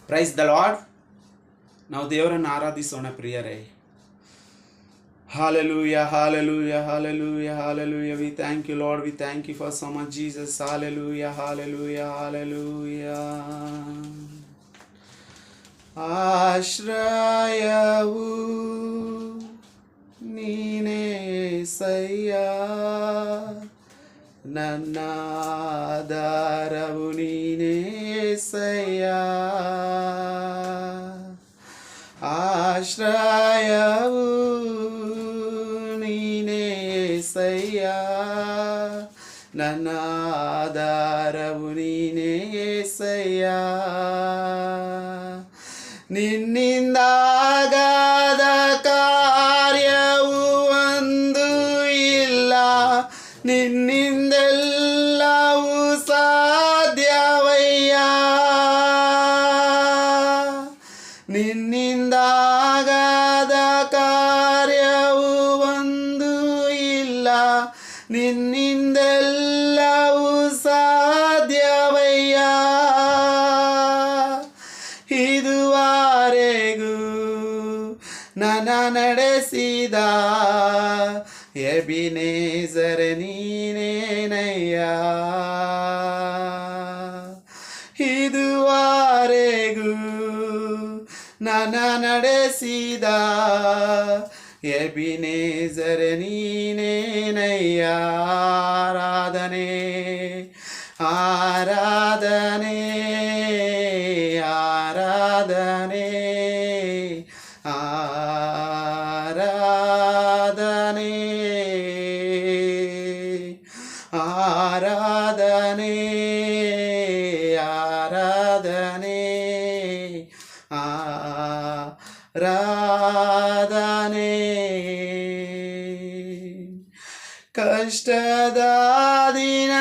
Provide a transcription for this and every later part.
Praise the lord. ನಾವು ದೇವರನ್ನು ಆರಾಧಿಸೋಣ ಪ್ರಿಯರೇ. Hallelujah, hallelujah, hallelujah, hallelujah. We thank you, Lord. We thank you for so much, Jesus. Hallelujah, hallelujah, hallelujah. ಆಶ್ರಯವು ನೀನೇ ಸಯ್ಯ, ನನ್ನ ಆಧಾರವು ನೀನೇ ಸಯ್ಯ. ಆಶ್ರಯವು ನೀನೇ ಸಯ್ಯ, ನನ್ನ ಆಧಾರವು ನೀನೇ ಸಯ್ಯ. ನಿನ್ನಿಂದಾಗದ ಕಾರ್ಯವು ಒಂದು ಇಲ್ಲ, ನಿನ್ನಿಂದೆಲ್ಲವೂ ಸಾಧ್ಯವಯ್ಯ. ನಿನ್ನಿಂದಾಗದ ಕಾರ್ಯವು ಒಂದು ಇಲ್ಲ, ನಿನ್ನಿಂದೆಲ್ಲವೂ ಸಾಧ್ಯವಯ್ಯ. ಇದುವರೆಗೂ ನನ್ನ ನಡೆಸಿದ ಎಬಿನೇಜರ್ ನೀನೇನಯ್ಯ. ಇದುವರೆಗೂ ನನ್ನ ನಡೆಸಿದ ಎಬಿನೇಜರ್ ನೀನೇನಯ್ಯ. ಆರಾಧನೆ ಆರಾಧನೆ ಆರಾಧನೆ ಆರಾಧನೆ ಆರಾಧನೆ ಆರಾಧನೆ ಆರಾಧನೆ. ಕಷ್ಟದ ದಿನ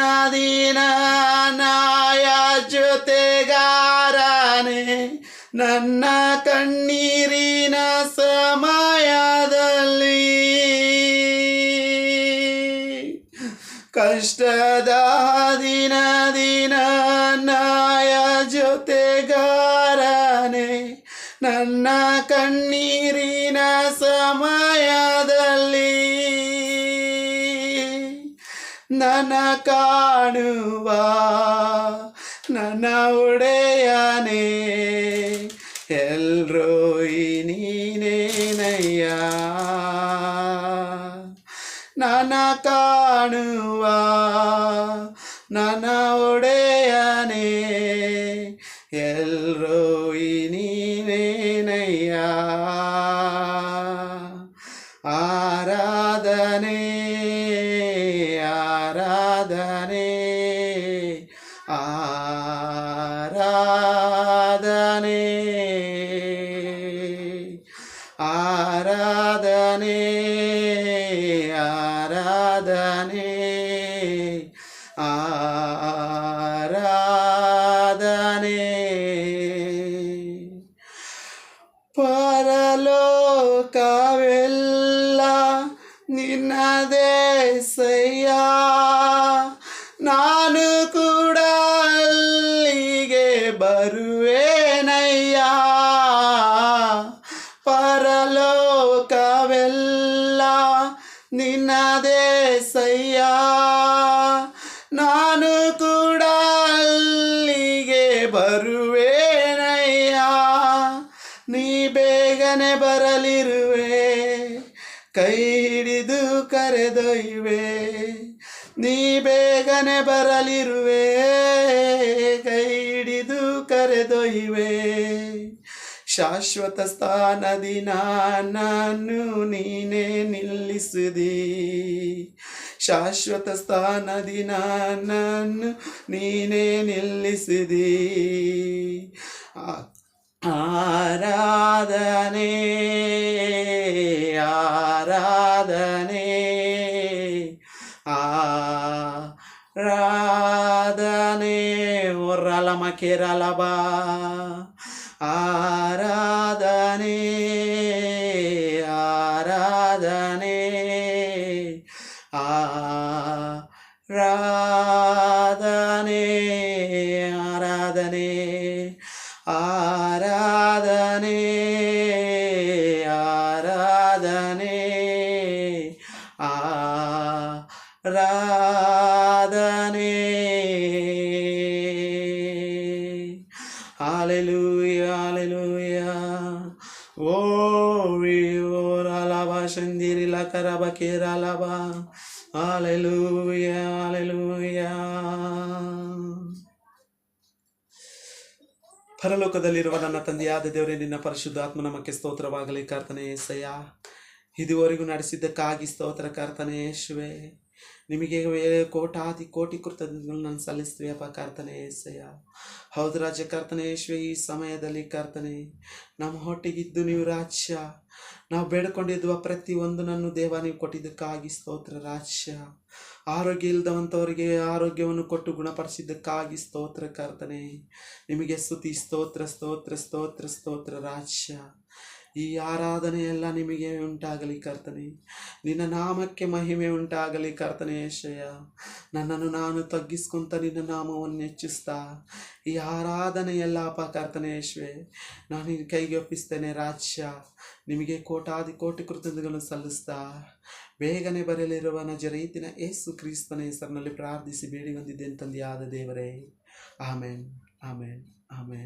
ನಾಯ ಜೊತೆಗಾರನೆ, ನನ್ನ ಕಣ್ಣೀರಿನ ಸಮಯದಲ್ಲಿ. ಕಷ್ಟದ ದಿನ ನಾಯ ಜೊತೆಗಾರನೆ, ನನ್ನ ಕಣ್ಣೀರಿನ ಸಮಯದಲ್ಲಿ. ನನ್ನ ಕಾಣುವ ನನ್ನ ಒಡೆಯನೇ, ಎಲ್ರೋಯಿ ನೀನೇನಯ್ಯ. ನನ್ನ ಕಾಣುವ ನನ್ನ ಒಡೆಯನೇ, ಎಲ್ರೋಯಿ ನೀನೇನಯ್ಯ. ಆರಾಧನೆ ಆರಾಧನೆ ಆರಾಧನೆ ಆರಾಧನೆ ಆರಾಧನೆ ಆರಾಧನೆ. ಪರಲೋಕವೆಲ್ಲ ನಿನ್ನದೇ ಸಯ್ಯ, ನಾನು ಕೂಡ ಅಲ್ಲಿಗೆ ಬರುವೇನಯ್ಯ. ಪರಲೋಕವೆಲ್ಲ ನಿನ್ನದೇ ಸಯ್ಯ, ನಾನು ಕೂಡ ಅಲ್ಲಿಗೆ ಬರುವೇನಯ್ಯ. ನೀ ಬೇಗನೆ ಬರಲಿರುವೆ, ಕೈ ಹಿಡಿದು ಕರೆದೊಯ್ಯುವೆ. ನೀ ಬೇಗನೆ ಬರಲಿರುವೆ, ಕೈ ಹಿಡಿದು ಕರೆದೊಯ್ಯುವೆ. ಶಾಶ್ವತ ಸ್ಥಾನದಿ ನನ್ನನ್ನು ನೀನೇ ನಿಲ್ಲಿಸಿದಿ, ಶಾಶ್ವತ ಸ್ಥಾನದಿ ನನ್ನನ್ನು ನೀನೇ ನಿಲ್ಲಿಸಿದಿ. ಆರಾಧನೆ ಆರಾಧನೆ ಆರಾಧನೆ. ಒರ್ರಲಮ ಕೇರಳಬ ಆರಾಧನೆ ಆರಾಧನೆ ಆರಾಧನೆ ಆರಾಧನೆ ಆರಾಧನೆ ಆರಾಧನೆ ಆರಾಧನೆ. Hallelujah, hallelujah. Glory, oh, alaba shandiri la karaba kera laba. Hallelujah, hallelujah. ಪರಲೋಕದಲ್ಲಿರುವ ನನ್ನ ತಂದೆಯಾದ ದೇವರೇ, ನಿನ್ನ ಪರಿಶುದ್ಧಾತ್ಮ ನಮಕ್ಕೆ ಸ್ತೋತ್ರವಾಗಲಿ ಕರ್ತನೇ ಏಸಯ್ಯ. ಇದುವರೆಗೂ ನಡೆಸಿದ್ದಕ್ಕಾಗಿ ಸ್ತೋತ್ರ ಕರ್ತನೇ ಯೇಸುವೆ. ನಿಮಗೆ ಕೋಟಿ ಕೃತಜ್ಞತೆಗಳು ನಾನು ಸಲ್ಲಿಸ್ತೀವಪ್ಪ ಕರ್ತನೇ ಏಸಯ್ಯ. ಹೌದು ರಾಜ್ಯ ಕರ್ತನೇ ಯೇಸುವೆ, ಈ ಸಮಯದಲ್ಲಿ ಕರ್ತನೆ ನಮ್ಮ ಹೊಟ್ಟೆಗಿದ್ದು ನೀವು ರಾಜ್ಯ, ನಾವು ಬೇಡ್ಕೊಂಡಿದ್ದುವ ಪ್ರತಿಯೊಂದು ನನ್ನ ದೇವ ನೀವು ಕೊಟ್ಟಿದ್ದಕ್ಕಾಗಿ ಸ್ತೋತ್ರ ರಾಜ್ಯ. ಆರೋಗ್ಯ ಇಲ್ಲದವಂಥವರಿಗೆ ಆರೋಗ್ಯವನ್ನು ಕೊಟ್ಟು ಗುಣಪಡಿಸಿದ್ದಕ್ಕಾಗಿ ಸ್ತೋತ್ರ ಕರ್ತನೆ. ನಿಮಗೆ ಸ್ತುತಿ, ಸ್ತೋತ್ರ ಸ್ತೋತ್ರ ಸ್ತೋತ್ರ ಸ್ತೋತ್ರ ರಾಜ್ಯ. ಈ ಆರಾಧನೆ ಎಲ್ಲ ನಿಮಗೆ ಉಂಟಾಗಲಿ ಕರ್ತನೆ. ನಿನ್ನ ನಾಮಕ್ಕೆ ಮಹಿಮೆ ಉಂಟಾಗಲಿ ಕರ್ತನೆ ಯೇಸಯ್ಯ. ನನ್ನನ್ನು ನಾನು ತಗ್ಗಿಸ್ಕೊಂತ ನಿನ್ನ ನಾಮವನ್ನು ಹೆಚ್ಚಿಸ್ತಾ ಈ ಆರಾಧನೆ ಎಲ್ಲ ಅಪ್ಪ ಕರ್ತನೆ ಯೇಸುವೆ ನಾನು ನಿನ್ನ ಕೈಗೆ ಒಪ್ಪಿಸ್ತೇನೆ ರಾಜ್ಯ. ನಿಮಗೆ ಕೋಟಿ ಕೃತಜ್ಞತೆಗಳನ್ನು ಸಲ್ಲಿಸ್ತಾ ಬೇಗನೆ ಬರಲಿರುವ ನಜರೇತಿನ ಯೇಸು ಕ್ರಿಸ್ತನ ಹೆಸರಿನಲ್ಲಿ ಪ್ರಾರ್ಥಿಸಿ ಬೇಡಿ ಬಂದಿದ್ದೇನೆ ತಂದೆಯಾದ ದೇವರೇ. ಆಮೇನ್, ಆಮೇನ್, ಆಮೇನ್.